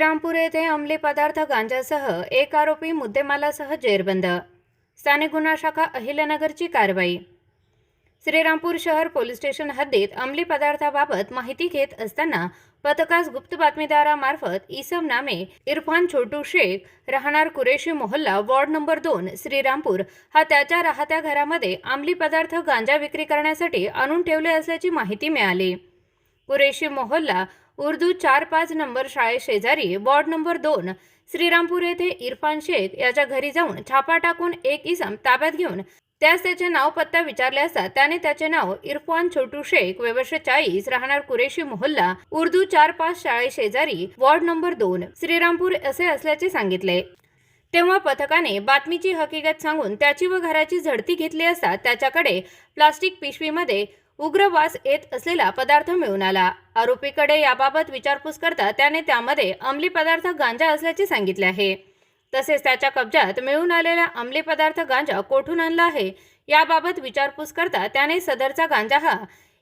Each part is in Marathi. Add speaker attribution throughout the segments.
Speaker 1: श्रीरामपूर येथे अंमली पदार्थ गांजासह एक आरोपी मुद्देमालासह जेरबंद। स्थानिक गुन्हा शाखा अहिल्यानगरची कारवाई। श्रीरामपूर शहर पोलीस स्टेशन हद्दीत अंमली पदार्थाबाबत माहिती घेत असताना पथकास गुप्त बातमीदारामार्फत इसम नामे इरफान छोटू शेख राहणार कुरेशी मोहल्ला वॉर्ड नंबर 2 श्रीरामपूर हा त्याच्या राहत्या घरामध्ये अंमली पदार्थ गांजा विक्री करण्यासाठी आणून ठेवले असल्याची माहिती मिळाली। कुरेशी मोहल्ला उर्दू 4-5 नंबर शाळेशेजारी वॉर्ड नंबर 2 श्रीरामपूर येथे इरफान शेख याच्या घरी जाऊन छापा टाकून एक इसम ताब्यात घेऊन त्यास त्याचे नाव पत्ता विचारले असता त्याने त्याचे नाव इरफान छोटू शेख वयवर्ष 40 राहणार कुरेशी मोहल्ला उर्दू 4-5 शाळेशेजारी वॉर्ड नंबर 2 श्रीरामपूर असे असल्याचे सांगितले। तेव्हा पथकाने बातमीची हकीकत सांगून त्याची व घराची झडती घेतली असता त्याच्याकडे प्लास्टिक पिशवीमध्ये उग्र वास येत असलेला पदार्थ मिळून आला। आरोपीकडे याबाबत विचारपूस करता त्याने त्यामध्ये अंमली पदार्थ गांजा असल्याचे सांगितले आहे। तसेच त्याच्या कब्जात मिळून आलेला अंमली पदार्थ गांजा कोठून आणला आहे याबाबत विचारपूस करता त्याने सदरचा गांजा हा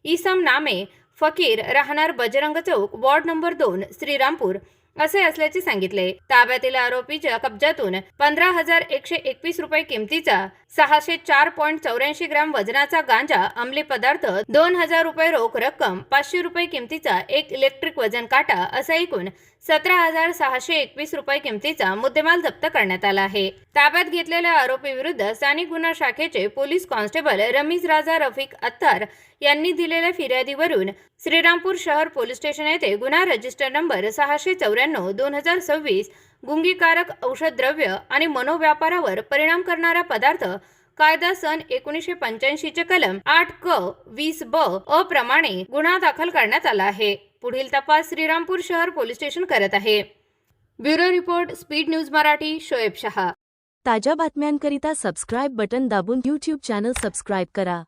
Speaker 1: इसम नामे फकीर राहणार बजरंग चौक वॉर्ड नंबर 2 श्रीरामपूर असे असल्याचे सांगितले। ताब्यातील आरोपीच्या कब्जातून 15,121 रुपये किमतीचा 604.84 ग्रॅम वजनाचा गांजा अंमली पदार्थ 2,000 रुपये रोख रक्कम 500 रुपये किमतीचा एक इलेक्ट्रिक वजन काटा असा एकूण 17,621 रुपये किमतीचा मुद्देमाल जप्त करण्यात आला आहे। ताब्यात घेतलेल्या आरोपी विरुद्ध स्थानिक गुन्हा शाखेचे पोलीस कॉन्स्टेबल रमीज राजा रफिक अत्तार यांनी दिलेल्या फिर्यादीवरून श्रीरामपूर शहर पोलीस स्टेशन येथे गुन्हा रजिस्टर नंबर 694/2026 गुंगीकारक औषध द्रव्य आणि मनोव्यापारावर परिणाम करणारा पदार्थ कायदा सन 1985 चे कलम 8(क)(20)(ब) प्रमाणे गुन्हा दाखल करण्यात आला आहे। पुढील तपास श्रीरामपूर शहर पोलीस स्टेशन करत आहे। Bureau report, speed news Marathi, Shoaib Shah.
Speaker 2: ताज्या बातम्यांकरिता सबस्क्राइब बटन दाबून YouTube चॅनल सबस्क्राइब करा।